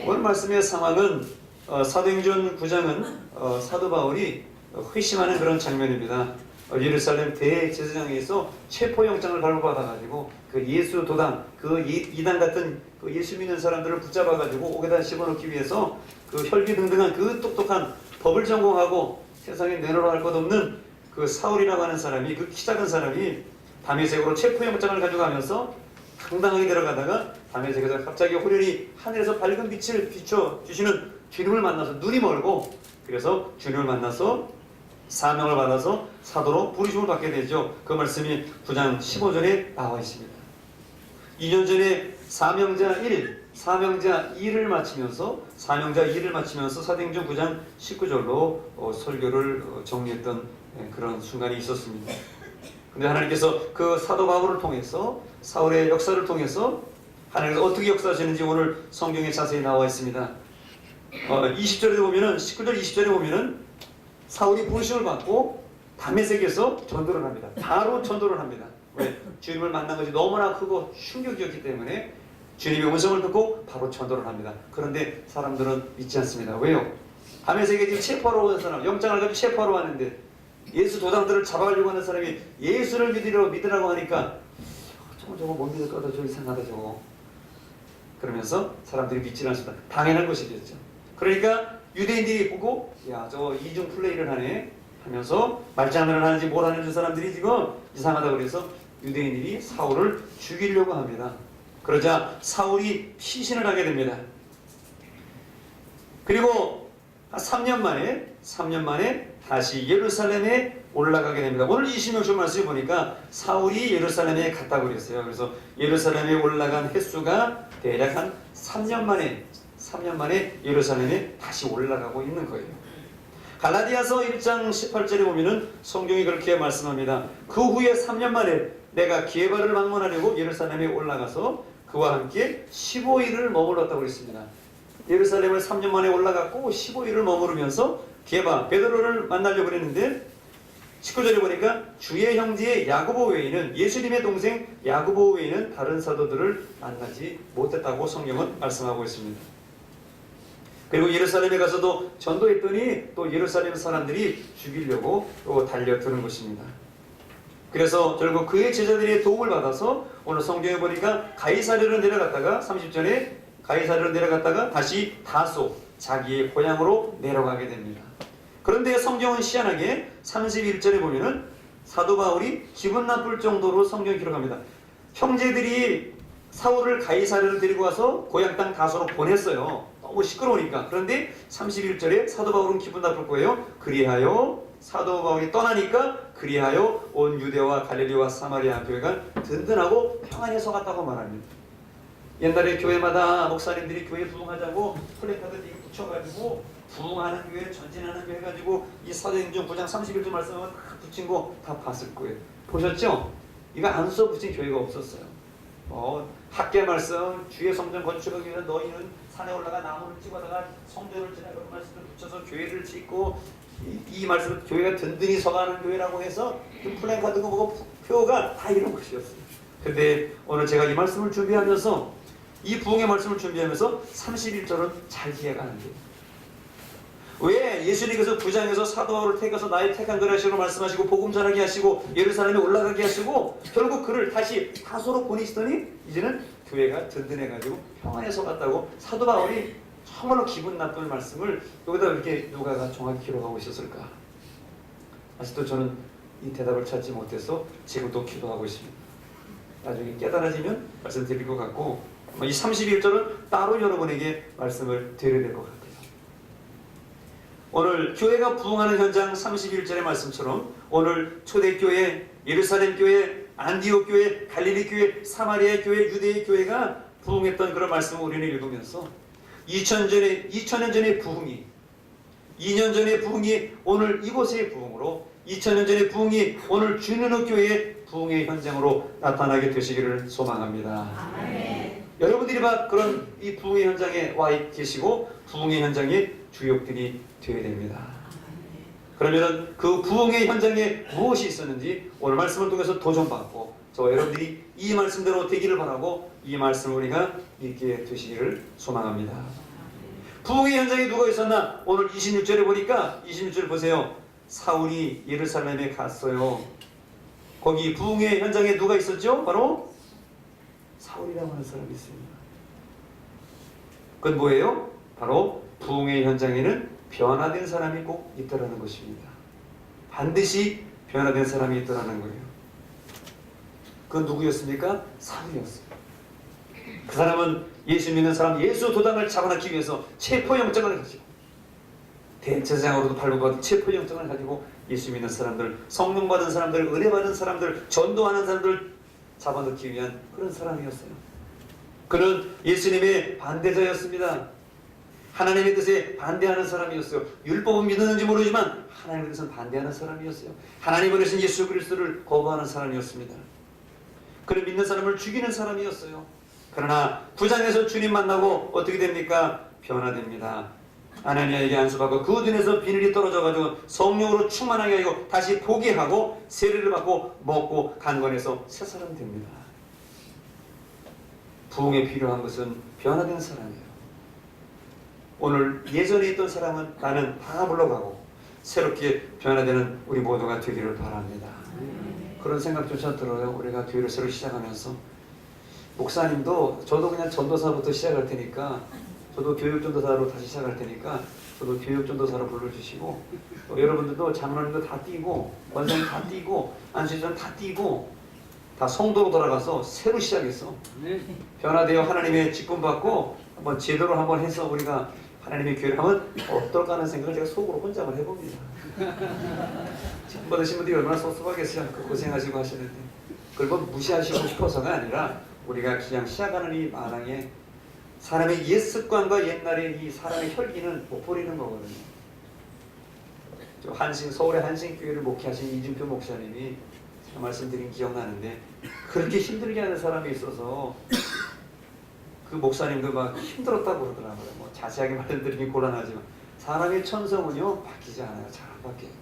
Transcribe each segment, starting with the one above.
오늘 말씀의 상황은 사도행전 9장은 사도 바울이 회심하는 그런 장면입니다. 예루살렘 대제사장에서 체포영장을 발부받아가지고 그 예수 도당, 그 이단 같은 그 예수 믿는 사람들을 붙잡아가지고 옥에다 집어넣기 위해서 그 혈기등등한 그 똑똑한 법을 전공하고 세상에 내놓으라 할 것 없는 그 사울이라고 하는 사람이, 그 키 작은 사람이 다메섹으로 체포영장을 가져가면서 당당하게 들어가다가 다메섹에서 갑자기 호련히 하늘에서 밝은 빛을 비춰주시는 주님을 만나서 눈이 멀고, 그래서 주님을 만나서 사명을 받아서 사도로 부르심을 받게 되죠. 그 말씀이 9장 15절에 나와 있습니다. 2년 전에 사명자 2를 마치면서 사도행전 9장 19절로 설교를 정리했던 그런 순간이 있었습니다. 근데 하나님께서 그 사도 바울을 통해서, 사울의 역사를 통해서 하나님께서 어떻게 역사하시는지 오늘 성경에 자세히 나와 있습니다. 20절에 보면은, 19절 20절에 보면은 사울이 부르심을 받고 다메섹에서 전도를 합니다. 바로 전도를 합니다. 왜? 주님을 만난 것이 너무나 크고 충격이었기 때문에 주님의 음성을 듣고 바로 전도를 합니다. 그런데 사람들은 믿지 않습니다. 왜요? 다메섹에 지금 체포하러 오는 사람, 영장을 가지고 체포하러 왔는데 예수 도당들을 잡아가려고 하는 사람이 예수를 믿으라고 하니까 저거 못 믿을 거다, 저 이상하다 저거. 그러면서 사람들이 믿지 않습니다. 당연한 것이겠죠. 그러니까 유대인들이 보고, 야, 저 이중 플레이를 하네 하면서 말장난을 하는지 뭘 하는지 사람들이 지금 이상하다고 그래서 유대인들이 사울을 죽이려고 합니다. 그러자 사울이 피신을 하게 됩니다. 그리고 3년 만에 다시 예루살렘에 올라가게 됩니다. 오늘 26절 말씀을 보니까 사울이 예루살렘에 갔다고 그랬어요. 그래서 예루살렘에 올라간 횟수가 대략 한 3년 만에 예루살렘에 다시 올라가고 있는 거예요. 갈라디아서 1장 18절에 보면은 성경이 그렇게 말씀합니다. 그 후에 3년 만에 내가 게바를 방문하려고 예루살렘에 올라가서 그와 함께 15일을 머물렀다고 그랬습니다. 예루살렘을 3년 만에 올라갔고 15일을 머무르면서 게바, 베드로를 만나려고 그랬는데 19절에 보니까 주의 형제 야고보 외에는, 예수님의 동생 야고보 외에는 다른 사도들을 만나지 못했다고 성경은 말씀하고 있습니다. 그리고 예루살렘에 가서도 전도했더니 또 예루살렘 사람들이 죽이려고 또 달려드는 것입니다. 그래서 결국 그의 제자들의 도움을 받아서 오늘 성경에 보니까 가이사랴로 내려갔다가 30절에 가이사랴로 내려갔다가 다시 다소 자기의 고향으로 내려가게 됩니다. 그런데 성경은 희한하게 31절에 보면은 사도 바울이 기분 나쁠 정도로 성경을 기록합니다. 형제들이 사울을 가이사랴로 데리고 와서 고향 땅 다소로 보냈어요. 너무 시끄러우니까. 그런데 31절에 사도 바울은 기분 나쁠 거예요. 그리하여 사도 바울이 떠나니까 그리하여 온 유대와 갈릴리와 사마리아 교회가 든든하고 평안히 서갔다고 말합니다. 옛날에 교회마다 목사님들이 교회 부흥하자고 플래카드 붙여가지고 부흥하는 교회, 전진하는 교회 해가지고 이 사도행전 9장 31절 말씀을 다 붙인 거 다 봤을 거예요. 보셨죠? 이거 안 써 붙인 교회가 없었어요. 학계 말씀, 주의 성전 건축하기 위해서 너희는 산에 올라가 나무를 찍어다가 성전을 지나 그런 말씀을 붙여서 교회를 짓고, 이 말씀은 교회가 든든히 서가는 교회라고 해서 그 플랜카드고 뭐고 표가 다 이런 것이었어요. 근데 오늘 제가 이 말씀을 준비하면서, 이 부흥의 말씀을 준비하면서 31절은 잘 이해가 안 돼요. 왜 예수님께서 9장에서 사도 바울을 택해서 나의 택한 거라시로 말씀하시고 복음 전하게 하시고 예루살렘에 올라가게 하시고 결국 그를 다시 다소로 보내시더니 이제는 교회가 든든해가지고 평안에 서갔다고 사도 바울이 정말로 기분 나쁜 말씀을 여기다 이렇게 누가가 정확히 기록하고 있었을까? 아직도 저는 이 대답을 찾지 못해서 지금도 기도하고 있습니다. 나중에 깨달아지면 말씀드릴 것 같고, 이 31절은 따로 여러분에게 말씀을 드려야 될 것 같아요. 오늘 교회가 부흥하는 현장 31절의 말씀처럼 오늘 초대교회, 예루살렘 교회, 안디옥 교회, 갈릴리 교회, 사마리아 교회, 유대의 교회가 부흥했던 그런 말씀을 우리는 읽으면서 2000년 전의 부흥이, 2년 전의 부흥이 오늘 이곳의 부흥으로, 2000년 전의 부흥이 오늘 주는옥 교회의 부흥의 현장으로 나타나게 되시기를 소망합니다. 아멘. 여러분들이 막 그런 이 부흥의 현장에 와 계시고 부흥의 현장에 주역들이 되어야 됩니다. 그러면 그 부흥의 현장에 무엇이 있었는지 오늘 말씀을 통해서 도전받고 저와 여러분들이 이 말씀대로 되기를 바라고 이 말씀을 우리가 믿게 되시기를 소망합니다. 부흥의 현장에 누가 있었나? 오늘 26절에 보니까 26절 보세요. 사울이 예루살렘에 갔어요. 거기 부흥의 현장에 누가 있었죠? 바로 사울이라고 하는 사람이 있습니다. 그건 뭐예요? 바로 부흥의 현장에는 변화된 사람이 꼭 있더라는 것입니다. 반드시 변화된 사람이 있더라는 거예요. 그건 누구였습니까? 사울이었어요. 그 사람은 예수 믿는 사람, 예수 도당을 잡아넣기 위해서 체포영장을 가지고, 대제사장으로도 발부받은 체포영장을 가지고 예수 믿는 사람들, 성령 받은 사람들, 은혜 받은 사람들, 전도하는 사람들 잡아넣기 위한 그런 사람이었어요. 그는 예수님의 반대자였습니다. 하나님의 뜻에 반대하는 사람이었어요. 율법은 믿었는지 모르지만 하나님의 뜻은 반대하는 사람이었어요. 하나님 보내신 예수 그리스도를 거부하는 사람이었습니다. 그는 믿는 사람을 죽이는 사람이었어요. 그러나 구장에서 주님 만나고 어떻게 됩니까? 변화됩니다. 아나니아에게 안수받고 그 눈에서 비늘이 떨어져가지고 성령으로 충만하게 하고 다시 포기하고 세례를 받고 먹고 간건해서 새 사람 됩니다. 부흥에 필요한 것은 변화된 사람이에요. 오늘 예전에 있던 사람은 나는 다 물러가고 새롭게 변화되는 우리 모두가 되기를 바랍니다. 그런 생각조차 들어요. 우리가 교회를 새로 시작하면서 목사님도 저도 그냥 전도사부터 시작할 테니까 저도 교육전도사로 다시 시작할 테니까 저도 교육전도사로 불러주시고 여러분들도 장로님도 다 뛰고 권사님 다 뛰고 안수전 다 뛰고 다 성도로 돌아가서 새로 시작했어. 변화되어 하나님의 직분 받고 한번 제대로 한번 해서 우리가 하나님의 교회를 하면 어떨까 하는 생각을 제가 속으로 혼자만 해봅니다. 처음 받으신 분들이 얼마나 섭섭하겠어요. 고생하시고 하시는데 그걸 뭐 무시하시고 싶어서가 아니라 우리가 그냥 시작하는 이 마당에 사람의 옛 습관과 옛날의 이 사람의 혈기는 못 버리는 거거든요. 서울의 한신교회를 목회하신 이준표 목사님이 제가 말씀드린 기억나는데 그렇게 힘들게 하는 사람이 있어서 그 목사님도 막 힘들었다고 그러더라고요. 뭐 자세하게 말씀드리기 곤란하지만 사람의 천성은요 바뀌지 않아요. 잘 안 바뀌어요.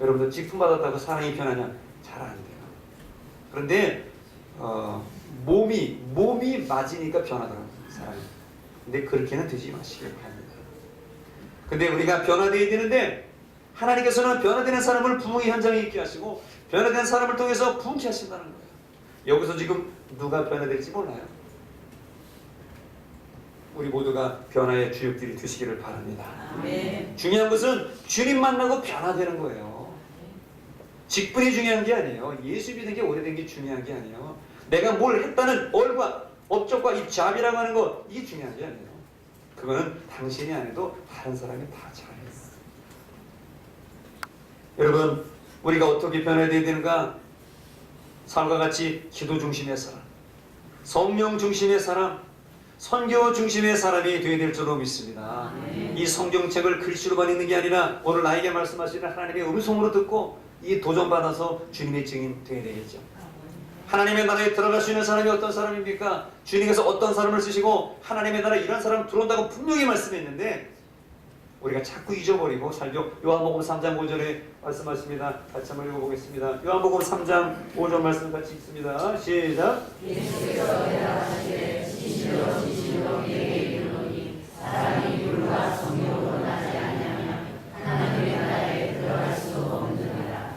여러분들 직분 받았다고 사람이 변하냐? 잘 안 돼요. 그런데 몸이 맞으니까 변하더라고요. 사람이. 근데 그렇게는 되지 마시길 바랍니다. 근데 우리가 변화되어야 되는데 하나님께서는 변화되는 사람을 부흥의 현장에 있게 하시고 변화된 사람을 통해서 부흥케 하신다는 거예요. 여기서 지금 누가 변화될지 몰라요. 우리 모두가 변화의 주역들이 되시기를 바랍니다. 아멘. 중요한 것은 주님 만나고 변화되는 거예요. 직분이 중요한 게 아니에요. 예수 믿는 게 오래된 게 중요한 게 아니에요. 내가 뭘 했다는 얼과 업적과 이 잡이라고 하는 거 이게 중요한 게 아니에요. 그거는 당신이 안 해도 다른 사람이 다 잘해요. 여러분 우리가 어떻게 변해야 되는가? 삶과 같이 기도 중심의 사람, 성령 중심의 사람, 선교 중심의 사람이 되어야 될 줄로 믿습니다. 이 성경책을 글씨로만 읽는 게 아니라 오늘 나에게 말씀하시는 하나님의 음성으로 듣고 이 도전받아서 주님의 증인 되어야 되겠죠. 하나님의 나라에 들어갈 수 있는 사람이 어떤 사람입니까? 주님께서 어떤 사람을 쓰시고 하나님의 나라에 이런 사람 들어온다고 분명히 말씀했는데 우리가 자꾸 잊어버리고 살죠. 요한복음 3장 5절에 말씀하십니다. 같이 한번 읽어보겠습니다. 요한복음 3장 5절 말씀 같이 읽습니다. 시작. 예수께서 대답하시되 진실로 진실로 너희에게 이르노니 사람이 물과 성령으로 나지 아니하면 하나님의 나라에 들어갈 수 없느니라.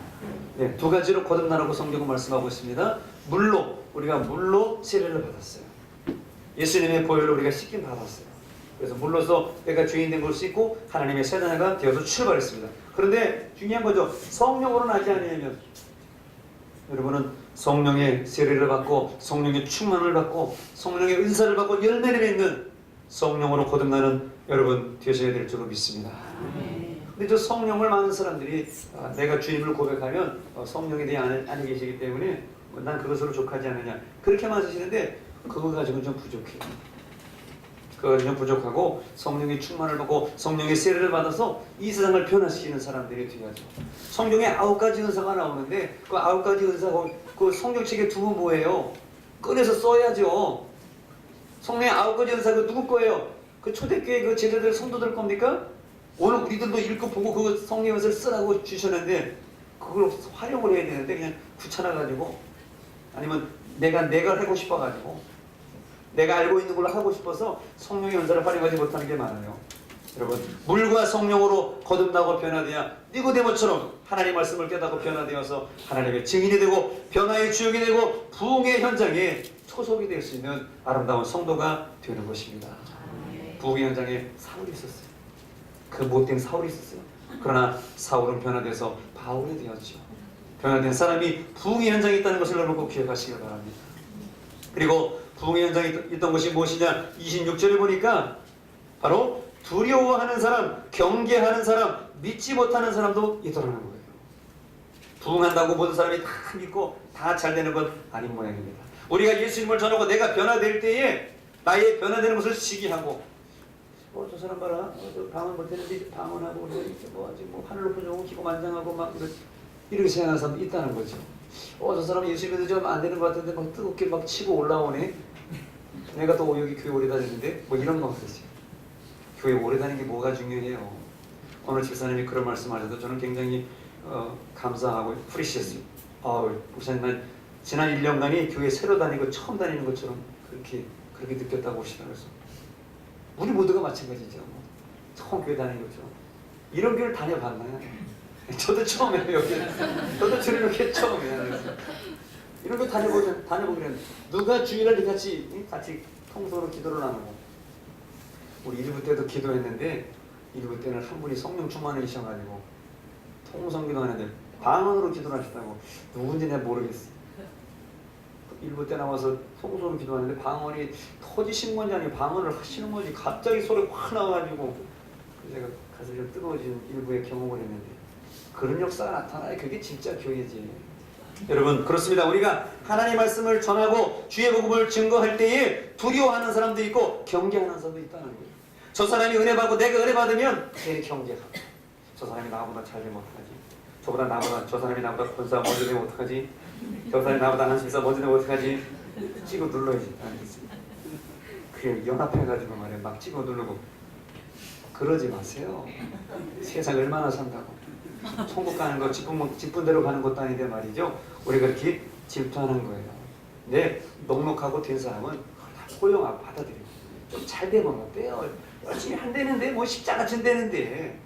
네, 두 가지로 거듭나라고 성경은 말씀하고 있습니다. 물로 우리가 물로 세례를 받았어요. 예수님의 보혈로 우리가 씻김 받았어요. 그래서 물로서 내가 죄인 된 걸 씻고 하나님의 새 자녀가 되어서 출발했습니다. 그런데 중요한 거죠. 성령으로 나지 않으면 여러분은 성령의 세례를 받고 성령의 충만을 받고 성령의 은사를 받고 열매를 맺는 성령으로 거듭나는 여러분 되셔야 될 줄로 믿습니다. 근데 저 성령을 많은 사람들이 내가 주님을 고백하면 성령에 대해 안에 계시기 때문에 난 그것으로 족하지 않느냐 그렇게만 하시는데 그거 가지고는 좀 부족해요. 그거 좀 부족하고 성령의 충만을 받고 성령의 세례를 받아서 이 세상을 변화시키는 사람들이 되어야죠. 성경에 9가지 은사가 나오는데 그 9가지 은사 그 성경책에 두면 뭐예요? 꺼내서 써야죠. 성령의 9가지 은사 그 누구 거예요? 그 초대교회 그 제자들 성도들 겁니까? 오늘 우리들도 읽고 보고 그 성령의 은사를 쓰라고 주셨는데 그걸 활용을 해야 되는데 그냥 귀찮아가지고 아니면 내가 하고 싶어가지고 내가 알고 있는 걸로 하고 싶어서 성령의 은사를 활용하지 못하는 게 많아요. 여러분, 물과 성령으로 거듭나고 변화되어 니고데모처럼 하나님 말씀을 깨닫고 변화되어서 하나님의 증인이 되고 변화의 주역이 되고 부흥의 현장에 초석이 될 수 있는 아름다운 성도가 되는 것입니다. 부흥의 현장에 사울이 있었어요. 그 못된 사울이 있었어요. 그러나 사울은 변화돼서 바울이 되었죠. 변화된 사람이 부흥의 현장에 있다는 것을 여러분 꼭 기억하시길 바랍니다. 그리고 부흥의 현장에 있던 것이 무엇이냐? 26절에 보니까 바로 두려워하는 사람, 경계하는 사람, 믿지 못하는 사람도 있더라는 거예요. 부흥한다고 모든 사람이 다 믿고 다 잘 되는 건 아닌 모양입니다. 우리가 예수님을 전하고 내가 변화될 때에 나의 변화되는 것을 시기하고 저 사람 봐라, 저 방언 볼 때는 방언하고 이렇게 아직 하늘 높은 종은 기고만장하고 막 이렇게 생각하는 사람도 있다는 거죠. 저 사람 예수 믿어 좀 안 되는 것 같은데 막 뜨겁게 막 치고 올라오네. 내가 또 여기 교회 오래 다니는데 이런 거 같았어요. 교회 오래 다니는 게 뭐가 중요해요. 오늘 집사님이 그런 말씀하셔도 저는 굉장히 감사하고 프리시했어요. 목사님 지난 1년간이 교회 새로 다니고 처음 다니는 것처럼 그렇게 느꼈다고 하시더라고요. 그래서 우리 모두가 마찬가지죠. 처음 교회 다니는 거죠. 이런 교회를 다녀봤나요? 저도 처음이에요. 여기. 저도 이렇게 처음이에요. 이런 거 다녀보기로 했는데 누가 주일날 같이 통성으로 기도를 나누고 우리 1부 때도 기도했는데 1부 때는 한 분이 성령 충만이셔가지고 통성 기도하는데 방언으로 기도를 하셨다고 누군지 내가 모르겠어. 1부 때 나와서 통성으로 기도하는데 방언이 터지신 건지 아니면 방언을 하시는 건지 갑자기 소리 확 나와가지고 제가 가슴이 좀 뜨거워진 1부에 경험을 했는데 그런 역사가 나타나야 그게 진짜 교회지. 여러분 그렇습니다. 우리가 하나님의 말씀을 전하고 주의 복음을 증거할 때에 두려워하는 사람도 있고 경계하는 사람도 있다는 거예요. 저 사람이 은혜 받고 내가 은혜 받으면 걔 경계하고 저 사람이 나보다 잘되면 어떡하지? 저 사람이 나보다 권사 먼저 되면 어떡하지? 저 사람이 나보다 한식사 먼저 되면 어떡하지? 찍어 눌러야지. 그게 연합해가지고 말이야 막 찍어 누르고 그러지 마세요. 세상 얼마나 산다고. 천국 가는 거 직분대로 가는 것도 아닌데 말이죠. 우리가 그렇게 질투하는 거예요. 네, 넉넉하고 된 사람은 다 포용하고 받아들이고 좀 잘 되면 어때요? 열심히 한다는데 십자가 진다는데.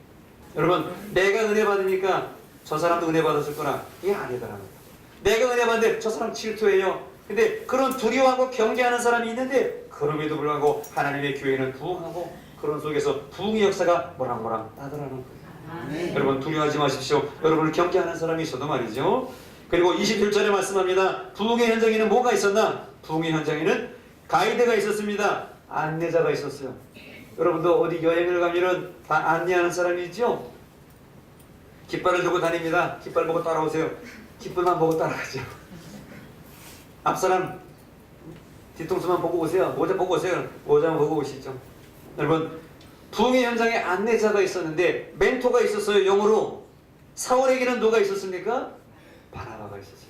여러분 내가 은혜 받으니까 저 사람도 은혜 받았을 거나 이게 아니더라고요. 내가 은혜 받는데 저 사람 질투해요. 근데 그런 두려워하고 경계하는 사람이 있는데 그럼에도 불구하고 하나님의 교회는 부흥하고 그런 속에서 부흥의 역사가 모락모락 나더라는 거예요. 여러분 두려워하지 마십시오. 여러분을 경계하는 사람이 있어도 말이죠. 그리고 27절에 말씀합니다. 부흥의 현장에는 뭐가 있었나? 부흥의 현장에는 가이드가 있었습니다. 안내자가 있었어요. 여러분도 어디 여행을 가면은 다 안내하는 사람이 있죠? 깃발을 들고 다닙니다. 깃발 보고 따라오세요. 깃발만 보고 따라가죠. 앞사람 뒤통수만 보고 오세요. 모자 보고 오세요. 모자만 보고 오시죠. 여러분 부흥의 현장에 안내자가 있었는데 멘토가 있었어요. 영어로. 사울에게는 누가 있었습니까? 바나바가 있었어요.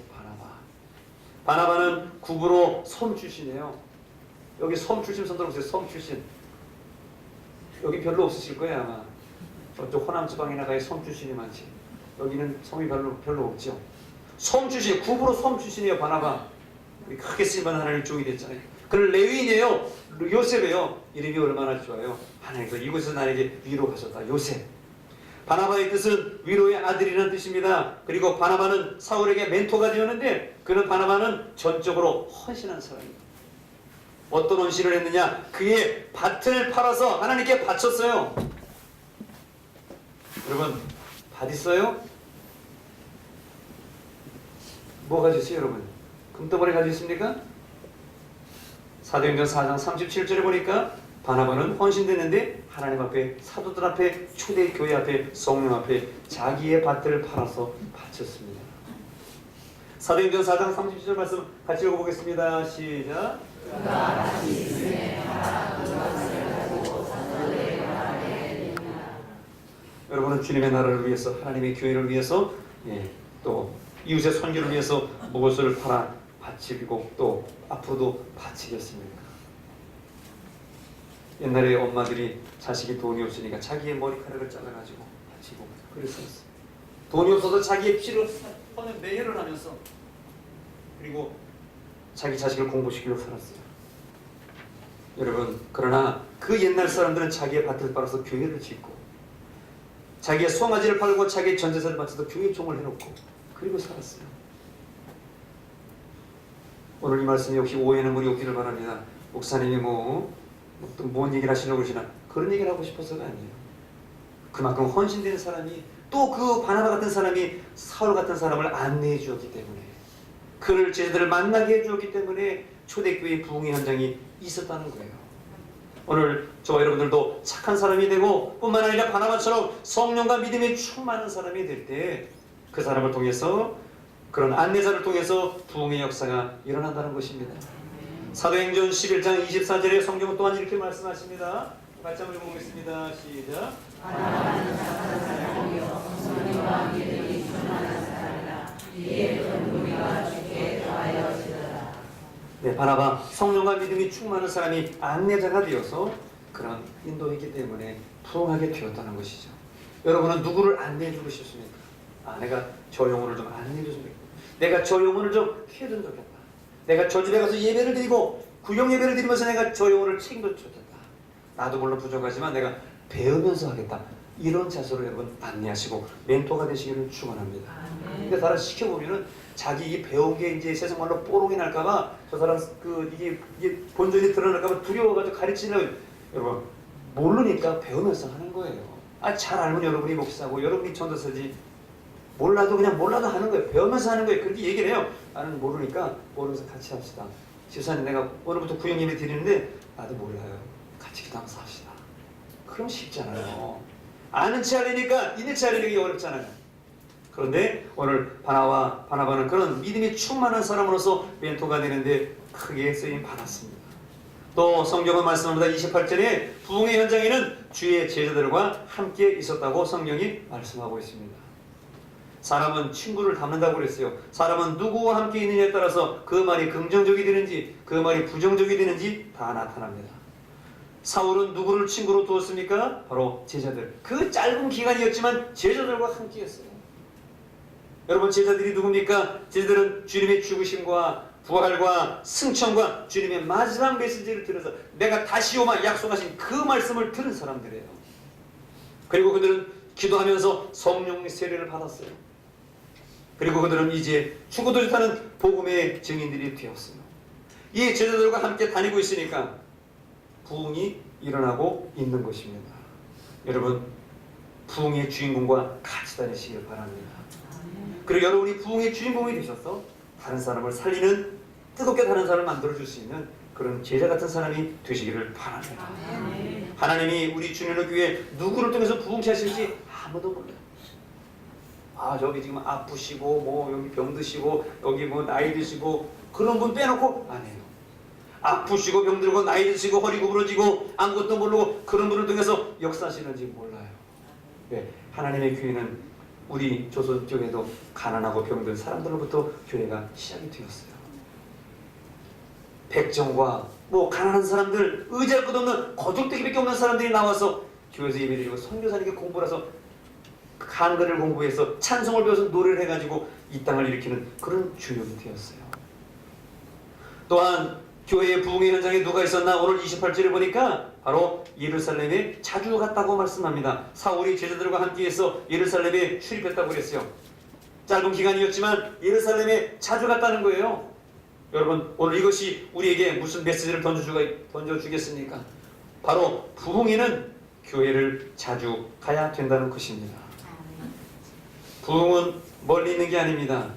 바나바는 구브로 섬 출신이에요. 여기 섬 출신 손 들어보세요. 섬 출신. 여기 별로 없으실 거예요 아마. 저쪽 호남 지방이나 가야 섬 출신이 많지. 여기는 섬이 별로 없죠. 섬 출신, 구브로 섬 출신이에요. 바나바. 크게 쓰임받는 하나님 종이 됐잖아요. 그는 레위인이에요. 요셉이에요. 이름이 얼마나 좋아요. 하나님께서 이곳에서 나에게 위로하셨다. 요셉. 바나바의 뜻은 위로의 아들이라는 뜻입니다. 그리고 바나바는 사울에게 멘토가 되었는데 바나바는 전적으로 헌신한 사람입니다. 어떤 헌신을 했느냐? 그의 밭을 팔아서 하나님께 바쳤어요. 여러분 밭 있어요? 뭐 가지셨어요 여러분? 금덩어리 가지셨습니까? 사도행전 4장 37절에 보니까 바나바는 헌신됐는데 하나님 앞에 사도들 앞에 초대교회 앞에 성령 앞에 자기의 밭을 팔아서 바쳤습니다. 사도행전 4장 37절 말씀 같이 읽어보겠습니다. 시작. 여러분은 주님의 나라를 위해서 하나님의 교회를 위해서 또 이웃의 선교를 위해서 무엇을 팔아 바치고 또 앞으로도 바치겠습니까? 옛날에 엄마들이 자식이 돈이 없으니까 자기의 머리카락을 잘라가지고 바치고 그랬었어요. 돈이 없어서 자기의 피를 매혈을 하면서 그리고 자기 자식을 공부시키려고 살았어요. 여러분, 그러나 그 옛날 사람들은 자기의 밭을 팔아서 교회를 짓고 자기의 송아지를 팔고 자기의 전재산을 바쳐서 교회 종을 해놓고 그리고 살았어요. 오늘 이 말씀이 혹시 오해는 물이 없기를 바랍니다. 목사님이 뭔 얘기를 하시려고 그러시나, 그런 얘기를 하고 싶어서가 아니에요. 그만큼 헌신되는 사람이, 또 그 바나바 같은 사람이 사울 같은 사람을 안내해 주었기 때문에, 그를 제자들을 만나게 해 주었기 때문에 초대교회의 부흥의 현장이 있었다는 거예요. 오늘 저와 여러분들도 착한 사람이 되고 뿐만 아니라 바나바처럼 성령과 믿음에 충만한 사람이 될 때 그 사람을 통해서, 그런 안내자를 통해서 부흥의 역사가 일어난다는 것입니다. 사도행전 11장 24절에 성경은 또한 이렇게 말씀하십니다. 같이 한번 읽어보겠습니다. 시작. 바나바는 착한 사람이요 성령과 믿음이 충만한 사람이라 이에 우리가 주께 더하여지더라. 네, 바나바 성령과 믿음이 충만한 사람이 안내자가 되어서 그런 인도했기 때문에 부흥하게 되었다는 것이죠. 여러분은 누구를 안내해주고 싶습니까? 내가 저 영혼을 좀 안내해줬으면 좋겠다. 내가 저 영혼을 좀 키워줬으면 좋겠다. 내가 저 집에 가서 예배를 드리고 구역 예배를 드리면서 내가 저 영혼을 책임져 좋겠다. 나도 물론 부족하지만 내가 배우면서 하겠다. 이런 자세로 여러분 안내하시고 멘토가 되시기를 축원합니다. 근데 사람 시켜보면은 자기 배운 게 이제 세상 말로 뽀록이 날까봐, 저 사람 이게 본전이 드러날까봐 두려워가지고 가르치려고. 여러분, 모르니까 배우면서 하는 거예요. 잘 알면 여러분이 목사고 여러분이 전도사지, 몰라도 그냥 몰라도 하는 거예요. 배우면서 하는 거예요. 그렇게 얘기를 해요. 나는 모르니까 모르면서 같이 합시다. 집사님, 내가 오늘부터 구역 예배 드리는데 나도 몰라요. 같이 기도하면서 합시다. 그럼 쉽잖아요. 아는 체 하려니까 있는 체 하려니까 어렵잖아요. 그런데 오늘 바나바는 그런 믿음이 충만한 사람으로서 멘토가 되는데 크게 쓰임 받았습니다. 또 성경은 말씀합니다. 28절에 부흥의 현장에는 주의 제자들과 함께 있었다고 성경이 말씀하고 있습니다. 사람은 친구를 닮는다고 그랬어요. 사람은 누구와 함께 있느냐에 따라서 그 말이 긍정적이 되는지 그 말이 부정적이 되는지 다 나타납니다. 사울은 누구를 친구로 두었습니까? 바로 제자들. 그 짧은 기간이었지만 제자들과 함께 했어요. 여러분, 제자들이 누굽니까? 제자들은 주님의 죽으심과 부활과 승천과 주님의 마지막 메시지를 들어서 내가 다시 오마 약속하신 그 말씀을 들은 사람들이에요. 그리고 그들은 기도하면서 성령 세례를 받았어요. 그리고 그들은 이제 죽어도 좋다는 복음의 증인들이 되었어요. 이 제자들과 함께 다니고 있으니까 부흥이 일어나고 있는 것입니다. 여러분, 부흥의 주인공과 같이 다니시길 바랍니다. 그리고 여러분이 부흥의 주인공이 되셔서 다른 사람을 살리는, 뜨겁게 다른 사람을 만들어줄 수 있는 그런 제자 같은 사람이 되시기를 바랍니다. 하나님이 우리 주님의 교회에 누구를 통해서 부흥케 하실지 아무도 몰라요. 저기 지금 아프시고 여기 병 드시고 여기 나이 드시고 그런 분 빼놓고 안 해요. 아프시고 병들고 나이 드시고 허리 구부러지고 아무것도 모르고 그런 분을 통해서 역사하시는지 몰라요. 네, 하나님의 교회는 우리 조선 쪽에도 가난하고 병든 사람들로부터 교회가 시작이 되었어요. 백정과 가난한 사람들, 의지할 것 없는 거족대기밖에 없는 사람들이 나와서 교회에서 예배드리고 선교사님께 공부를 해서 한글을 공부해서 찬송을 배워서 노래를 해가지고 이 땅을 일으키는 그런 주역이 되었어요. 또한 교회의 부흥의 현장에 누가 있었나? 오늘 28절을 보니까 바로 예루살렘에 자주 갔다고 말씀합니다. 사울이 제자들과 함께해서 예루살렘에 출입했다고 그랬어요. 짧은 기간이었지만 예루살렘에 자주 갔다는 거예요. 여러분, 오늘 이것이 우리에게 무슨 메시지를 던져주겠습니까? 바로 부흥에는 교회를 자주 가야 된다는 것입니다. 부흥은 멀리 있는 게 아닙니다.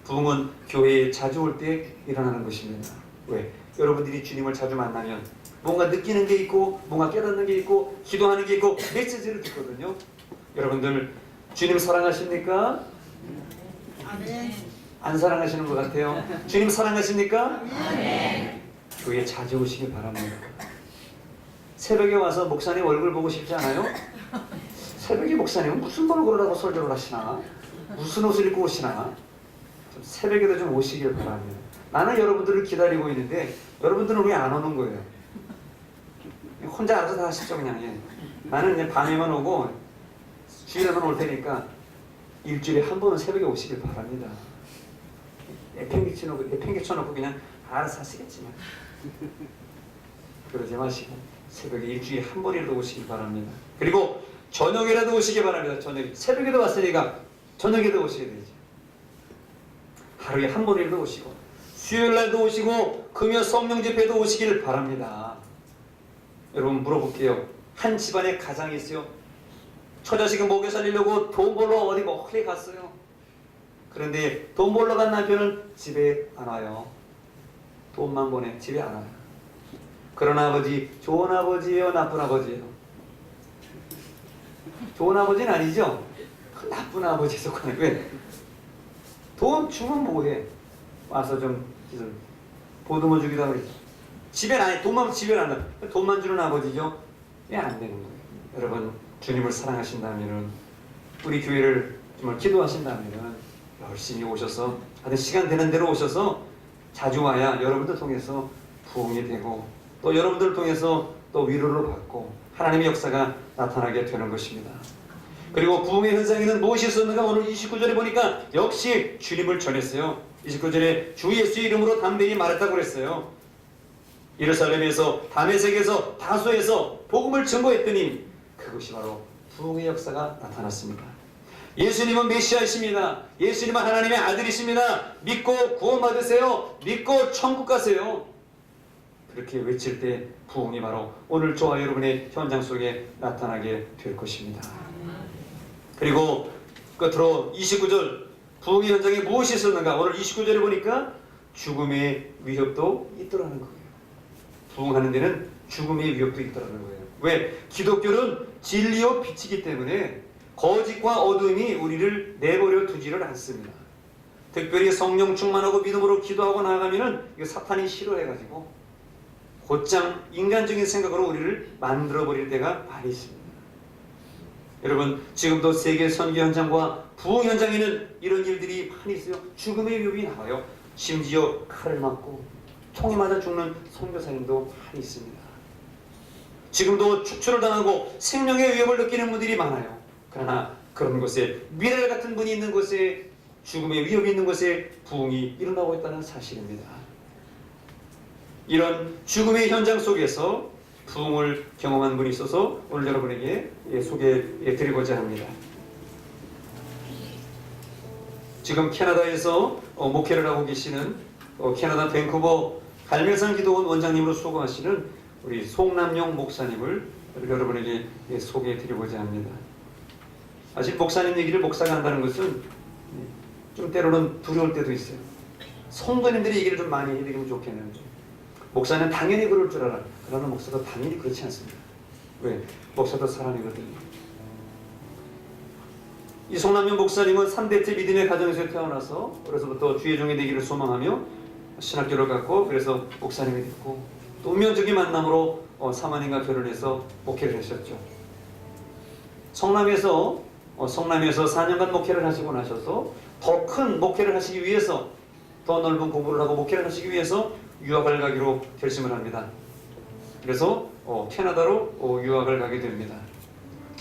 부흥은 교회에 자주 올 때 일어나는 것입니다. 왜? 여러분들이 주님을 자주 만나면 뭔가 느끼는 게 있고 뭔가 깨닫는 게 있고 기도하는 게 있고 메시지를 듣거든요. 여러분들 주님 사랑하십니까? 아멘. 안 사랑하시는 것 같아요. 주님 사랑하십니까? 아멘. 교회 자주 오시길 바랍니다. 새벽에 와서 목사님 얼굴 보고 싶지 않아요? 새벽에 목사님은 무슨 얼굴을 하고 설교를 하시나? 무슨 옷을 입고 오시나? 좀 새벽에도 좀 오시길 바랍니다. 나는 여러분들을 기다리고 있는데 여러분들은 왜 안 오는 거예요? 혼자 알아서 다 하십시오 그냥. 나는 그냥 밤에만 오고 주일에만 올 테니까 일주일에 한 번은 새벽에 오시길 바랍니다. 내팽개쳐놓고 그냥 알아서 하시겠지만. 그러지 마시고 새벽에 일주일에 한 번이라도 오시기 바랍니다. 그리고 저녁에라도 오시기 바랍니다. 저녁에. 새벽에도 왔으니까 저녁에도 오셔야 되죠. 하루에 한 번이라도 오시고 수요일날도 오시고 금요 성령 집회도 오시길 바랍니다. 여러분 물어볼게요. 한 집안에 가장이 있어요. 처자식은 먹여 살리려고 돈 벌러 어디 멀리 갔어요. 그런데 돈 벌러 간 남편은 집에 안 와요. 돈만 보내 집에 안 와요. 그런 아버지 좋은 아버지예요, 나쁜 아버지예요? 좋은 아버지는 아니죠. 나쁜 아버지에 속하는. 왜? 돈 주면 뭐해? 와서 좀 보듬어 주기도 하고 집에 안 해. 돈만 집에 안 해. 돈만 주는 아버지죠. 왜 안 되는 거예요? 여러분 주님을 사랑하신다면은 우리 교회를 정말 기도하신다면은 열심히 오셔서 하여튼 시간 되는 대로 오셔서 자주 와야 여러분들 통해서 부흥이 되고 또 여러분들을 통해서 또 위로를 받고 하나님의 역사가 나타나게 되는 것입니다. 그리고 부흥의 현장에는 무엇이 있었는가? 오늘 29절에 보니까 역시 주님을 전했어요. 29절에 주 예수의 이름으로 담대히 말했다고 그랬어요. 예루살렘에서 다메섹에서 다소에서 복음을 증거했더니 그것이 바로 부흥의 역사가 나타났습니다. 예수님은 메시아이십니다. 예수님은 하나님의 아들이십니다. 믿고 구원받으세요. 믿고 천국 가세요. 그렇게 외칠 때 부흥이 바로 오늘 저와 여러분의 현장 속에 나타나게 될 것입니다. 그리고 끝으로 29절 부흥의 현장에 무엇이 있었는가? 오늘 29절에 보니까 죽음의 위협도 있더라는 거예요. 부흥하는 데는 죽음의 위협도 있더라는 거예요. 왜? 기독교는 진리요 빛이기 때문에 거짓과 어둠이 우리를 내버려 두지를 않습니다. 특별히 성령 충만하고 믿음으로 기도하고 나아가면은 이거 사탄이 싫어해가지고 곧장 인간적인 생각으로 우리를 만들어버릴 때가 많이 있습니다. 여러분 지금도 세계 선교 현장과 부흥 현장에는 이런 일들이 많이 있어요. 죽음의 위협이 나와요. 심지어 칼을 맞고 총에 맞아 죽는 선교사님도 많이 있습니다. 지금도 축출을 당하고 생명의 위협을 느끼는 분들이 많아요. 그러나 그런 곳에 미랄 같은 분이 있는 곳에 죽음의 위협이 있는 곳에 부흥이 일어나고 있다는 사실입니다. 이런 죽음의 현장 속에서 부흥을 경험한 분이 있어서 오늘 여러분에게 소개해 드리고자 합니다. 지금 캐나다에서 목회를 하고 계시는 캐나다 밴쿠버 갈매산 기도원 원장님으로 수고하시는 우리 송남용 목사님을 여러분에게 소개해 드리고자 합니다. 사실 목사님 얘기를 목사가 한다는 것은 좀 때로는 두려울 때도 있어요. 성도님들이 얘기를 좀 많이 해드리면 좋겠는데 목사는 당연히 그럴 줄 알아. 그러나 목사도 당연히 그렇지 않습니다. 왜? 목사도 사람이거든요. 이 송남용 목사님은 3대째 믿음의 가정에서 태어나서 어려서부터 주의 종이 되기를 소망하며 신학교를 갔고 그래서 목사님이 됐고 또 운명적인 만남으로 사모님과 결혼해서 목회를 하셨죠. 성남에서 4년간 목회를 하시고 나셔서 더 큰 목회를 하시기 위해서 더 넓은 공부를 하고 목회를 하시기 위해서 유학을 가기로 결심을 합니다. 그래서 캐나다로 유학을 가게 됩니다.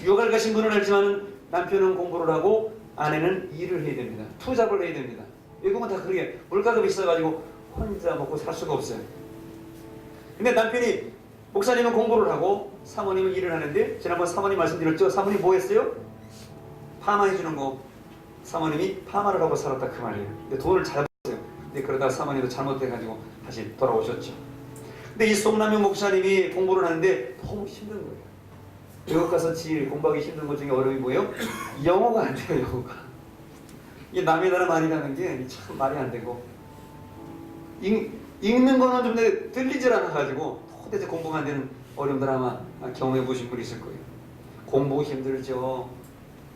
유학을 가신 분은 알지만 남편은 공부를 하고 아내는 일을 해야 됩니다. 투잡을 해야 됩니다. 외국은 다 그렇게 물가가 비싸가지고 혼자 먹고 살 수가 없어요. 근데 남편이 목사님은 공부를 하고 사모님은 일을 하는데 지난번 사모님 말씀드렸죠? 사모님 뭐 했어요? 파마 해주는 거. 사모님이 파마를 하고 살았다 그 말이에요. 근데 돈을 잘 벌었어요. 근데 그러다 사모님도 잘못돼가지고 다시 돌아오셨죠. 근데 이 송남용 목사님이 공부를 하는데 너무 힘든 거예요. 외국 가서 제일 공부하기 힘든 것 중에 어려움이 뭐예요? 영어가 안 돼요. 영어가. 이게 남의 나라 말이라는 게 참 말이 안 되고 읽는 거는 좀 들리질 않아가지고 도대체 공부가 안 되는 어려움들 아마 경험해 보신 분이 있을 거예요. 공부 힘들죠.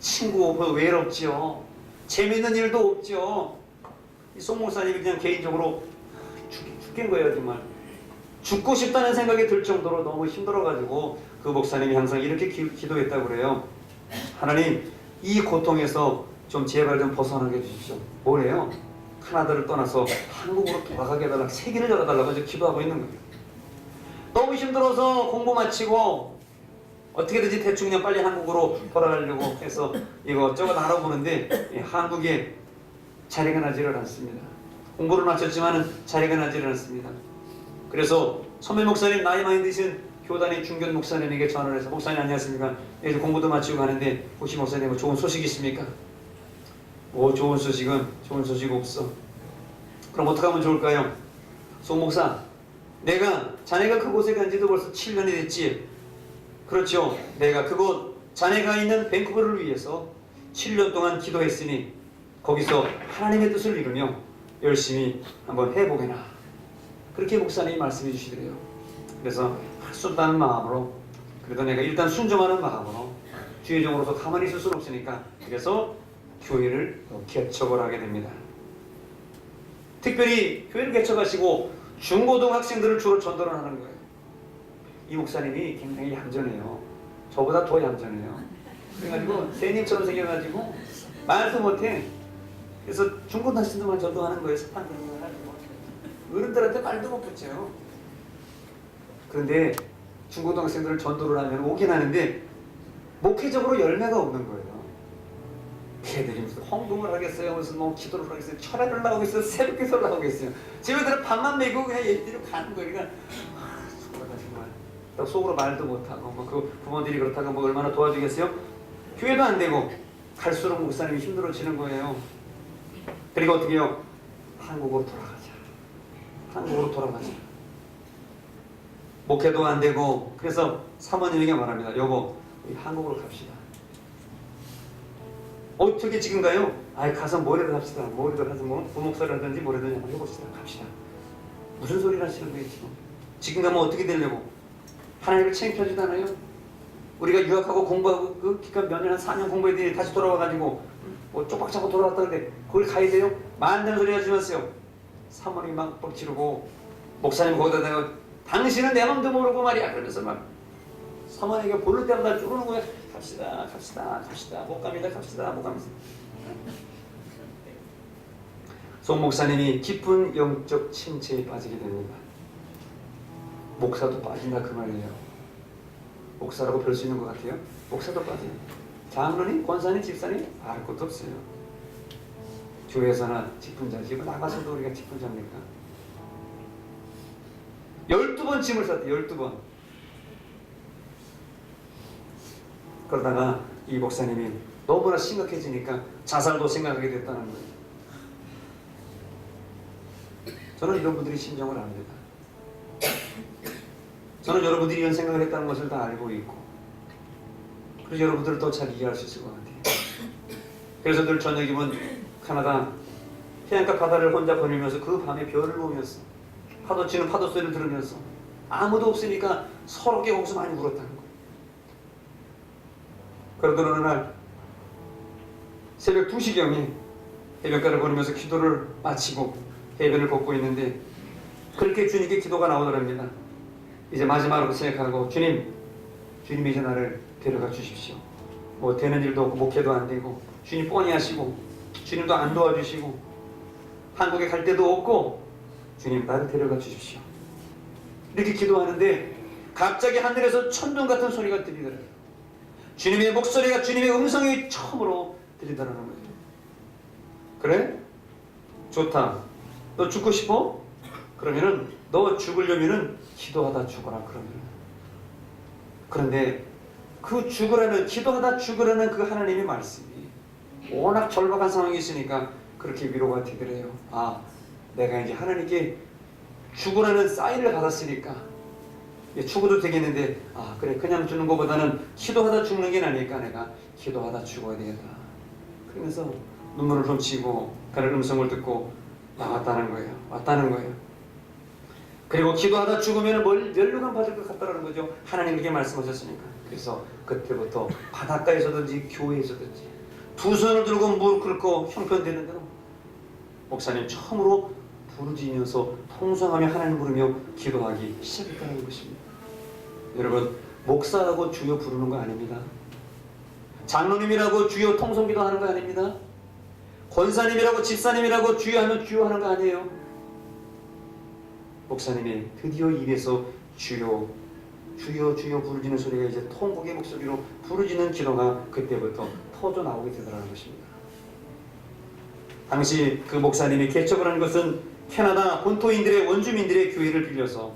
친구 외롭죠. 재밌는 일도 없죠. 이 송 목사님이 그냥 개인적으로 죽긴 거예요. 정말 죽고 싶다는 생각이 들 정도로 너무 힘들어가지고 그 목사님이 항상 이렇게 기도했다고 그래요. 하나님 이 고통에서 좀 제발 좀 벗어나게 해주십시오. 뭐래요? 캐나다를 떠나서 한국으로 돌아가게 해달라, 세계를 열어달라고 이제 기도하고 있는 거예요. 너무 힘들어서 공부 마치고 어떻게든지 대충 그냥 빨리 한국으로 돌아가려고 해서 이것저것 알아보는데 한국에 자리가 나지를 않습니다. 공부를 마쳤지만 자리가 나지를 않습니다. 그래서 선배 목사님 나이 많이 드신 교단의 중견 목사님에게 전화를 해서 목사님 안녕하십니까? 이제 공부도 마치고 가는데 혹시 목사님 뭐 좋은 소식 있습니까? 뭐 좋은 소식 없어. 그럼 어떻게 하면 좋을까요? 송 목사, 내가 자네가 그곳에 간 지도 벌써 7년이 됐지. 그렇죠. 내가 그곳 자네가 있는 밴쿠버를 위해서 7년 동안 기도했으니 거기서 하나님의 뜻을 이루며 열심히 한번 해보게나. 그렇게 목사님이 말씀해 주시더래요. 그래서 할 수 없다는 마음으로, 그래도 내가 일단 순종하는 마음으로 주의 종으로서 가만히 있을 수는 없으니까 그래서 교회를 개척을 하게 됩니다. 특별히 교회를 개척하시고 중고등학생들을 주로 전도를 하는 거예요. 이 목사님이 굉장히 얌전해요. 저보다 더 얌전해요. 그래가지고 새님처럼 생겨가지고 말도 못해. 그래서 중고등학생들만 전도하는 거예요. 사탄 그런 거 가지고 어른들한테 말도 못 붙여요. 그런데 중고등학생들을 전도를 하면 오긴 하는데 목회적으로 열매가 없는 거예요. 걔들이 무슨 헌금을 하겠어요, 무슨 뭐 기도를 하겠어요, 철학을 나오겠어요, 새벽 기도를 나오겠어요. 집에들은 밥만 먹이고 그냥 얘들이 가는 거예요. 그러니까 속으로다 정말 속으로 말도 못하고 그 부모들이 그렇다고 뭐 얼마나 도와주겠어요? 교회도 안 되고 갈수록 목사님이 힘들어지는 거예요. 그리고 어떻게 해요? 한국으로 돌아가자. 한국으로 돌아가자. 목회도 안 되고 그래서 사모님에게 말합니다. 여보, 우리 한국으로 갑시다. 어떻게 지금 가요? 아이 가서 뭐라도 합시다. 뭐라도 가서 뭐 부목사를 하든지 뭐라도 한번 해봅시다. 갑시다. 무슨 소리를 하시는 거예요 지금? 지금 가면 어떻게 되려고? 하나님을 창피하지도 않아요? 우리가 유학하고 공부하고 그 기간 몇 년, 한 4년 공부했더니 다시 돌아와가지고 뭐 쪽박 잡고 돌아왔다는데 거기 가야 돼요? 말안 되는 소리 하지 마세요. 사모님 막 뻑치르고 목사님 거기다 대고 당신은 내 맘도 모르고 말이야. 그러면서 막 사모님에게 부를 때마다 쪼르는 거야. 갑시다, 갑시다, 갑시다. 못 갑니다, 갑시다, 못 갑니다. 송 목사님이 깊은 영적 침체에 빠지게 됩니다. 목사도 빠진다 그 말이에요. 목사라고 별 수 있는 것 같아요. 목사도 빠져요. 장로님, 권사님, 집사님 알 것도 없어요. 교회에서나 직분자지 나가서도 우리가 직분자입니까? 12번 짐을 쌌대요. 12번. 그러다가 이 목사님이 너무나 심각해지니까 자살도 생각하게 됐다는 거예요. 저는 이런 분들이 심정을 압니다. 저는 여러분들이 이런 생각을 했다는 것을 다 알고 있고 그래서 여러분들을 더 잘 이해할 수 있을 것 같아요. 그래서 늘 저녁이면 캐나다 해안가 바다를 혼자 거닐면서 그 밤에 별을 보면서 파도 치는 파도 소리를 들으면서 아무도 없으니까 서럽게 거기서 많이 울었다는 거예요. 그러던 어느 날 새벽 2시경에 해변가를 걸으면서 기도를 마치고 해변을 걷고 있는데 그렇게 주님께 기도가 나오더랍니다. 이제 마지막으로 생각하고 주님 이제 나를 데려가 주십시오. 뭐 되는 일도 없고 목회도 안 되고 주님 뻔히 하시고 주님도 안 도와주시고 한국에 갈 데도 없고 주님 나를 데려가 주십시오. 이렇게 기도하는데 갑자기 하늘에서 천둥 같은 소리가 들리더라고요. 주님의 목소리가 주님의 음성이 처음으로 들리더라는 거예요. 그래? 좋다. 너 죽고 싶어? 그러면은 너 죽으려면은 기도하다 죽어라. 그런데 그 죽으라는 기도하다 죽으라는 그 하나님의 말씀이 워낙 절박한 상황이 있으니까 그렇게 위로가 되더래요. 아, 내가 이제 하나님께 죽으라는 사인을 받았으니까 죽어도 되겠는데 아 그래 그냥 죽는 것보다는 기도하다 죽는 게 나니까 내가 기도하다 죽어야 되겠다. 그러면서 눈물을 훔치고 그런 음성을 듣고 왔다는 거예요. 그리고 기도하다 죽으면 멸류관 받을 것 같다는 거죠. 하나님께 말씀하셨으니까. 그래서 그때부터 바닷가에서든지 교회에서든지 두 손을 들고 무릎 꿇고 형편되는 대로 목사님 처음으로 부르짖으면서 통성하며 하나님 부르며 기도하기 시작했다는 것입니다. 여러분, 목사라고 주여 부르는 거 아닙니다. 장로님이라고 주여 통성기도 하는 거 아닙니다. 권사님이라고 집사님이라고 주여 하면 주여 하는 거 아니에요. 목사님이 드디어 입에서 주여 부르짖는 소리가 이제 통곡의 목소리로 부르짖는 기도가 그때부터 터져 나오게 되더라는 것입니다. 당시 그 목사님이 개척을 한 것은 캐나다 본토인들의 원주민들의 교회를 빌려서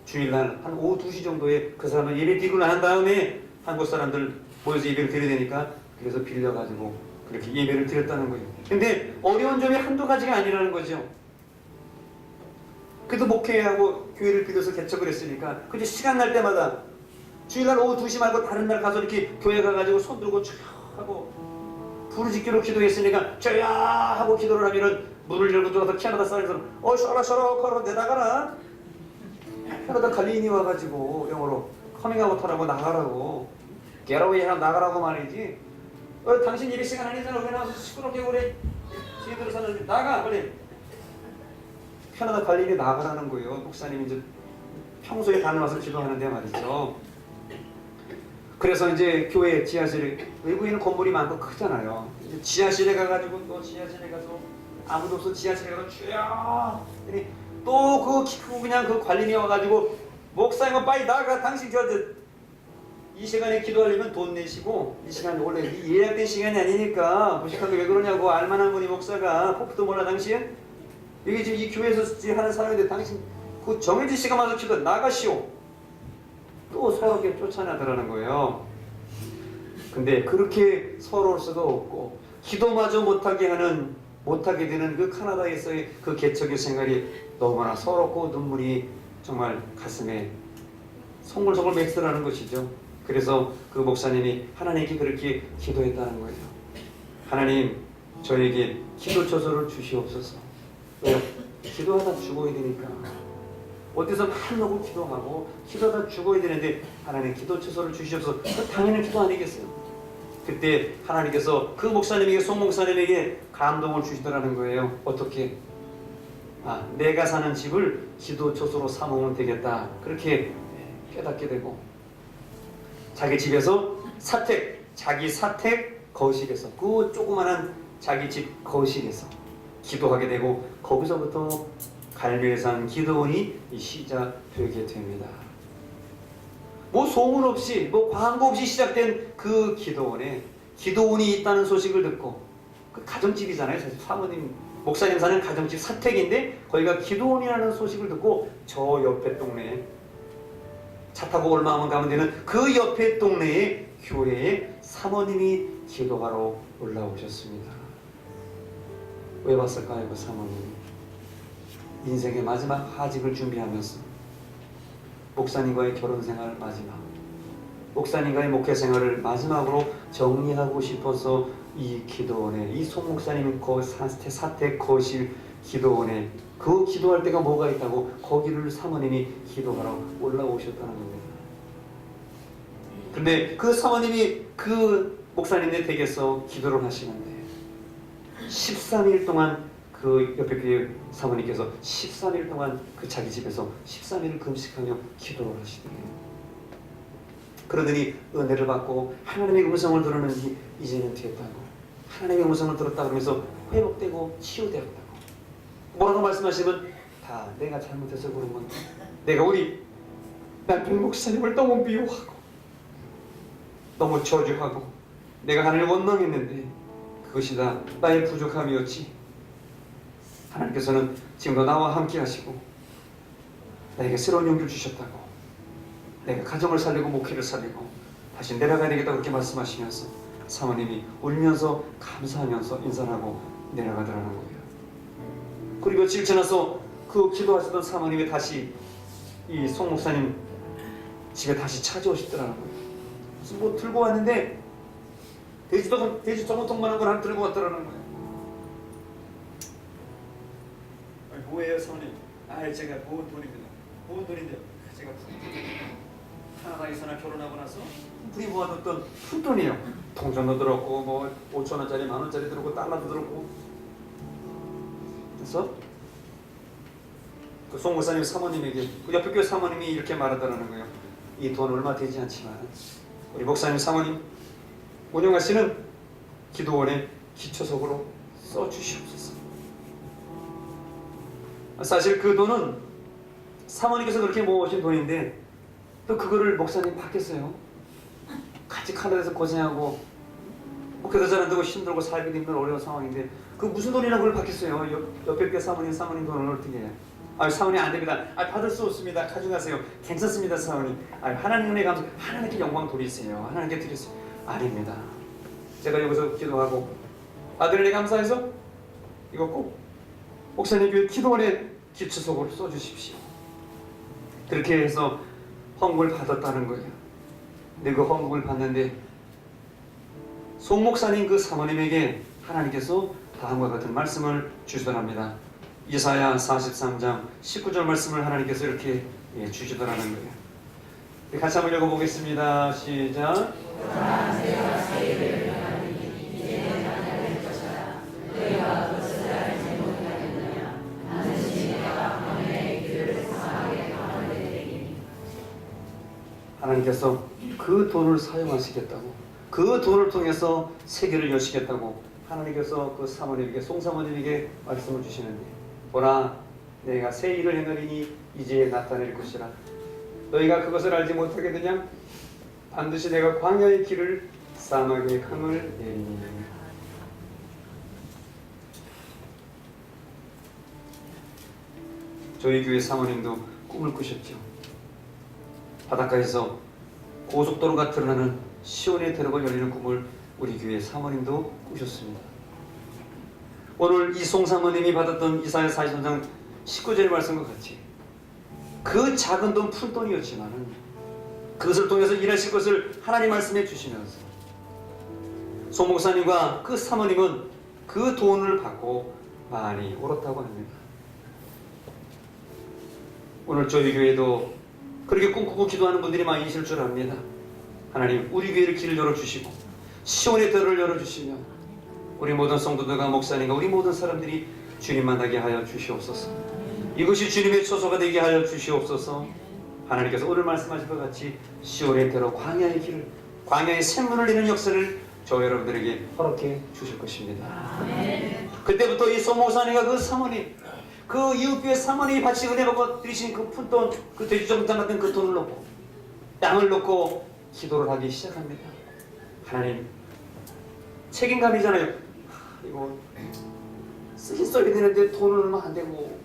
주일날 한 오후 2시 정도에 그 사람을 예배 드리고 난 다음에 한국 사람들 모여서 예배를 드려야 되니까 그래서 빌려가지고 그렇게 예배를 드렸다는 거예요. 근데 어려운 점이 한두 가지가 아니라는 거죠. 그래도 목회하고 교회를 빌려서 개척을 했으니까 그저 시간 날 때마다 주일날 오후 2시 말고 다른 날 가서 이렇게 교회 가가지고 손 들고 쫙 하고 부르짖기로 기도했으니까 저야 하고 기도를 하면은 문을 열고 들어가서 캐나다 사람에서 셔라 내다가라 캐나다 갈리인이 와가지고 영어로 커밍아웃 하라고 나가라고 게라웨이 하라 나가라고 말이지. 당신 예배 시간 아니잖아. 왜 나와서 시끄럽게 그래. 지들을 사는 나가 빨리. 캐나다 갈리인이 나가라는 거예요. 목사님이 이제 평소에 다녀와서 기도하는데 말이죠. 그래서 이제 교회 지하실에 외국인은 건물이 많고 크잖아요. 이제 지하실에 가가지고 또 지하실에 가서 아무도 없어 지하실에 가서 주여. 또 그 키 크고 그냥 그 관리인이 와가지고 목사님은 빨리 나가. 당신 이 시간에 기도하려면 돈 내시고 이 시간 원래 예약된 시간이 아니니까 무식하게 왜 그러냐고. 알만한 분이 목사가 포프도 몰라 당신? 여기 지금 이 교회에서 하는 사람인데 당신 그 정해진 시간 와서 기도 나가시오. 또 서럽게 쫓아내더라는 거예요. 근데 그렇게 서러울 수도 없고 기도마저 못하게 되는 그 카나다에서의 그 개척의 생활이 너무나 서럽고 눈물이 정말 가슴에 송글송글 맺으라는 것이죠. 그래서 그 목사님이 하나님께 그렇게 기도했다는 거예요. 하나님, 저에게 기도 처소를 주시옵소서. 왜요? 기도하다 죽어야 되니까. 어디서 말 놓고 기도하고 기도하다 죽어야 되는데 하나님 기도 처소를 주시옵소서. 당연히 기도 아니겠어요? 그때 하나님께서 그 목사님에게 송 목사님에게 감동을 주시더라는 거예요. 어떻게? 내가 사는 집을 기도 처소로 삼으면 되겠다. 그렇게 깨닫게 되고 자기 집에서 자기 사택 거실에서 그 조그마한 자기 집 거실에서 기도하게 되고 거기서부터 갈멜산 기도원이 시작되게 됩니다. 뭐 소문 없이 뭐 광고 없이 시작된 그 기도원에 기도원이 있다는 소식을 듣고 그 가정집이잖아요. 사실 사모님 목사님 사는 가정집 사택인데 거기가 기도원이라는 소식을 듣고 저 옆에 동네에 차 타고 얼마만 가면 되는 그 옆에 동네에 교회에 사모님이 기도하러 올라오셨습니다. 왜 왔을까요? 그 사모님이 인생의 마지막 하직을 준비하면서 목사님과의 결혼생활 마지막, 목사님과의 목회생활을 마지막으로 정리하고 싶어서 이 기도원에, 이 송 목사님 사택 거실 기도원에 그 기도할 때가 뭐가 있다고 거기를 사모님이 기도하러 올라오셨다는 겁니다. 근데 그 사모님이 그 목사님의 댁에서 기도를 하시는데 13일 동안 그 옆에 교회 사모님께서 13일 동안 그 자기 집에서 13일을 금식하며 기도를 하시더래요. 그러더니 은혜를 받고 하나님의 음성을 들었는지 이제는 됐다고, 하나님의 음성을 들었다 그러면서 회복되고 치유되었다고 뭐라고 말씀하시면 다 내가 잘못해서 그런 건데 내가 우리 남편 목사님을 너무 미워하고 너무 저주하고 내가 하나님을 원망했는데 그것이 다 나의 부족함이었지. 하나님께서는 지금도 나와 함께 하시고 나에게 새로운 용기를 주셨다고, 내가 가정을 살리고 목회를 살리고 다시 내려가야 되겠다고 그렇게 말씀하시면서 사모님이 울면서 감사하면서 인사하고 내려가더라는 거예요. 그리고 며칠 지나서 그 기도하시던 사모님이 다시 이 송 목사님 집에 다시 찾아오시더라는 거예요. 무슨 뭐 들고 왔는데 돼지 저무통만한 걸 하나 들고 왔더라는 거예요. 뭐예요 사모님? 제가 모은 돈입니다. 모은 돈인데 제가 카나다에서나 결혼하고 나서 우리 모아뒀던 푼돈이에요. 통장도 들었고 뭐 5,000원짜리 10,000원짜리 들었고 달러도 들었고. 그래서 그 송 목사님 사모님에게 그 옆에 교회 사모님이 이렇게 말하더라는 거예요. 이 돈 얼마 되지 않지만 우리 목사님 사모님 운영하시는 기도원에 기초석으로 써주시옵소서. 사실 그 돈은 사모님께서 그렇게 모으신 돈인데 또 그거를 목사님 받겠어요? 같이 카나다에서 고생하고 목회도 잘 안되고 힘들고 살기도 힘든 어려운 상황인데 그 무슨 돈이나 그걸 받겠어요? 옆에 게 사모님 돈을 어떻게 해요? 아, 사모님 안 됩니다. 아, 받을 수 없습니다. 가져가세요. 괜찮습니다, 사모님. 아, 하나님 은혜 감사. 하나님께 영광 돌리세요. 하나님께 드리세요. 아닙니다. 제가 여기서 기도하고 아들 은혜 감사해서 이거 꼭 목사님 교회 기도원에 기초석으로 써주십시오. 그렇게 해서 헌금을 받았다는 거예요. 근데 그 헌금을 받는데 송 목사님 그 사모님에게 하나님께서 다음과 같은 말씀을 주시더랍니다. 이사야 43장 19절 말씀을 하나님께서 이렇게 주시더라는 거예요. 같이 한번 읽어보겠습니다. 시작. 하나님께서 그 돈을 사용하시겠다고, 그 돈을 통해서 세계를 여시겠다고 하나님께서 그 사모님에게, 송사모님에게 말씀을 주시는데, 보라, 내가 새 일을 행하리니 이제 나타낼 것이라. 너희가 그것을 알지 못하겠느냐? 반드시 내가 광야의 길을 사막의 강을 내리니. 저희 교회 사모님도 꿈을 꾸셨죠. 바닷가에서 고속도로가 드러나는 시온의 대로가 열리는 꿈을 우리 교회 사모님도 꾸셨습니다. 오늘 이송 사모님이 받았던 이사야 43장 19절 말씀과 같이 그 작은 돈, 푼 돈이었지만 그것을 통해서 일하실 것을 하나님 말씀해 주시면서 송 목사님과 그 사모님은 그 돈을 받고 많이 울었다고 합니다. 오늘 저희 교회도 그렇게 꿈꾸고 기도하는 분들이 많이 있을 줄 압니다. 하나님, 우리 교회를 길을 열어주시고 시온의 대로를 열어주시며 우리 모든 성도들과 목사님과 우리 모든 사람들이 주님 만나게 하여 주시옵소서. 이것이 주님의 처소가 되게 하여 주시옵소서. 하나님께서 오늘 말씀하신 것 같이 시온의 대로 광야의 길을, 광야의 샘문을 내는 역사를 저 여러분들에게 허락해 주실 것입니다. 그때부터 이 소목사님과 그 사모님, 그 이웃교회 사모님이 같이 은혜 받고 드리신 그 푼돈, 그 돼지정당 같은 그 돈을 놓고 땅을 놓고 기도를 하기 시작합니다. 하나님, 책임감이잖아요. 이거 쓰긴 써야 되는데 돈은 얼마 안 되고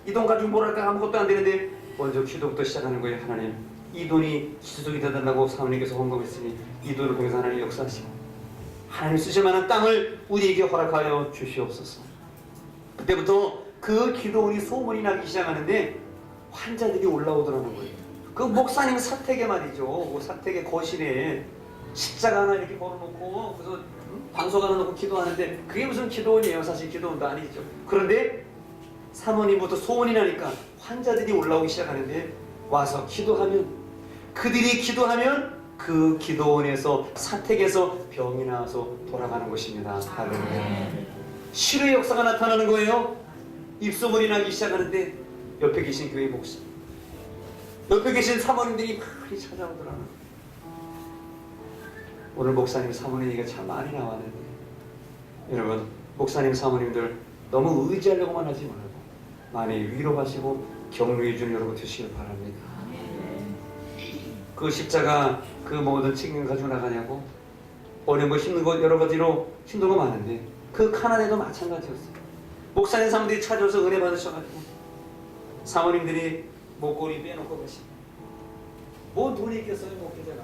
이 돈 가지고 뭘 할까 아무것도 안 되는데 먼저 기도부터 시작하는 거예요. 하나님, 이 돈이 기초석이 되달라고 사모님께서 헌금했으니 이 돈을 통해서 하나님 역사하시고 하나님 쓰실 만한 땅을 우리에게 허락하여 주시옵소서. 그때부터 그 기도원이 소문이 나기 시작하는데 환자들이 올라오더라는 거예요. 그 목사님 사택에 말이죠. 그 사택의 거실에 십자가 하나 이렇게 걸어놓고 그래서 방석 하나 놓고 기도하는데 그게 무슨 기도원이에요. 사실 기도원도 아니죠. 그런데 사모님부터 소문이 나니까 환자들이 올라오기 시작하는데 와서 기도하면, 그들이 기도하면 그 기도원에서 사택에서 병이 나와서 돌아가는 것입니다. 할렐루야. 치료의 역사가 나타나는 거예요. 입소문이 나기 시작하는데 옆에 계신 교회 목사, 옆에 계신 사모님들이 많이 찾아오더라. 오늘 목사님 사모님 얘기가 참 많이 나왔는데 여러분, 목사님 사모님들 너무 의지하려고만 하지 말고 많이 위로하시고 격려해 주는 여러분 되시길 바랍니다. 그 십자가 그 모든 책임 가지고 나가냐고 어려운 거 힘든 거 여러 가지로 힘든 거 많은데 그 가난에도 마찬가지였어요. 목사님 사모님들이 찾아와서 은혜 받으셔가지고 사모님들이 목걸이 빼놓고 가시고 뭐 돈이 있겠어요. 목회자가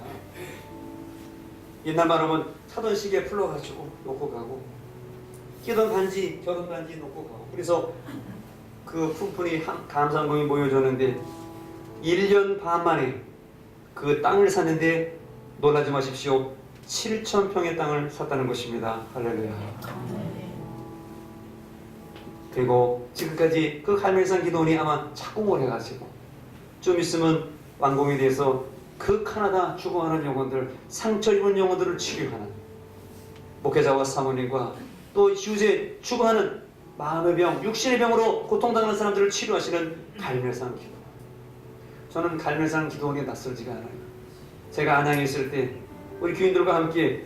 옛날 말하면 차던 시계 풀러가지고 놓고 가고 끼던 반지, 결혼 반지 놓고 가고, 그래서 그 품꾼이 감사금이 모여졌는데 1년 반 만에 그 땅을 샀는데 놀라지 마십시오. 7,000평의 땅을 샀다는 것입니다. 할렐루야. 그리고 지금까지 그 갈멜산 기도원이 아마 착공을 해가지고 좀 있으면 완공이 돼서 그 카나다 죽어가는 영혼들, 상처 입은 영혼들을 치료하는 목회자와 사모님과 또 유세 죽어가는 마음의 병, 육신의 병으로 고통당하는 사람들을 치료하시는 갈멜산 기도원. 저는 갈멜산 기도원이 낯설지가 않아요. 제가 안양에 있을 때 우리 교인들과 함께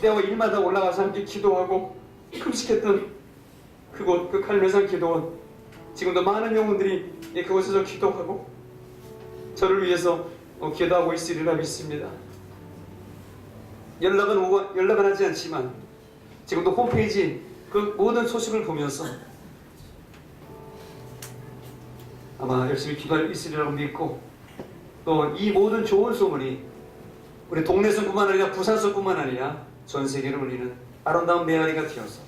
때와 일마다 올라가서 함께 기도하고 금식했던 그곳, 그 갈멜산 기도원, 지금도 많은 영혼들이 그곳에서 기도하고 저를 위해서 기도하고 있으리라 믿습니다. 연락은 하지 않지만 지금도 홈페이지 그 모든 소식을 보면서 아마 열심히 기도할 있으리라고 믿고, 또 이 모든 좋은 소문이 우리 동네성뿐만 아니라 부산성뿐만 아니라 전 세계를 울리는 아름다운 메아리가 되어서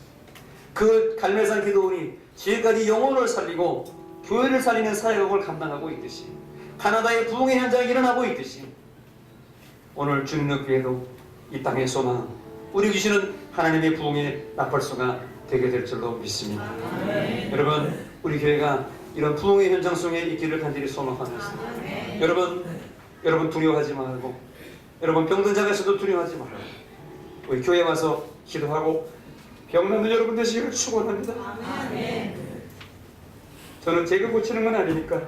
그 갈매산 기도원이 지금까지 영혼을 살리고 교회를 살리는 사역을 감당하고 있듯이, 가나다의 부흥의 현장이 일어나고 있듯이, 오늘 주님의 교회도 이 땅의 소망, 우리 주시는 하나님의 부흥의 나팔수가 되게 될 줄로 믿습니다. 여러분, 우리 교회가 이런 부흥의 현장 속에 있기를 간절히 소망하면서, 여러분 두려워하지 말고, 여러분 병든 자에서도 두려워하지 말고, 우리 교회에 와서 기도하고 병나는 여러분 되시기를 축원합니다. 저는 제가 고치는 건 아니니까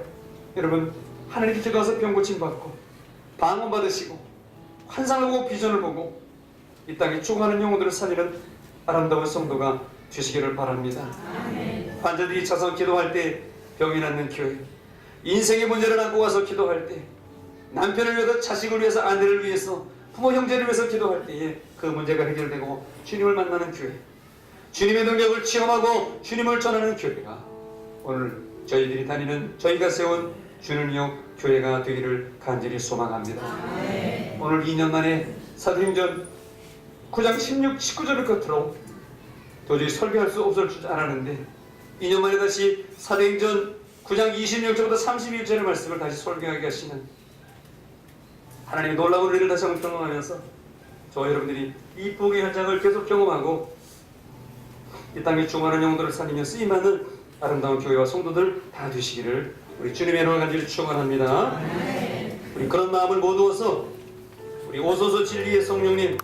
여러분 하나님께 기도해서 병 고침 받고 방언 받으시고 환상을 보고 비전을 보고 이 땅에 죽어가는 영혼들을 살리는 아름다운 성도가 되시기를 바랍니다. 환자들이 차서 기도할 때 병이 낫는 교회, 인생의 문제를 안고 와서 기도할 때, 남편을 위해서, 자식을 위해서, 아내를 위해서, 부모 형제를 위해서 기도할 때에 그 문제가 해결되고 주님을 만나는 교회, 주님의 능력을 체험하고 주님을 전하는 교회가 오늘 저희들이 다니는, 저희가 세운 주는 역 교회가 되기를 간절히 소망합니다. 오늘 2년 만에 사도행전 9장 16, 19절을 끝으로 도저히 설교할 수 없을 줄 알았는데 2년 만에 다시 사도행전 9장 26절부터 31절의 말씀을 다시 설교하게 하시는 하나님의 놀라운 은혜를 다시 한번 경험하면서 저와 여러분들이 이 부흥의 현장을 계속 경험하고 이 땅에 중화하는 영혼들을 살리며 쓰임받는 아름다운 교회와 성도들 다 되시기를 우리 주님의 이름을 간절히 축원합니다. 우리 그런 마음을 모두어서 우리 오소서 진리의 성령님,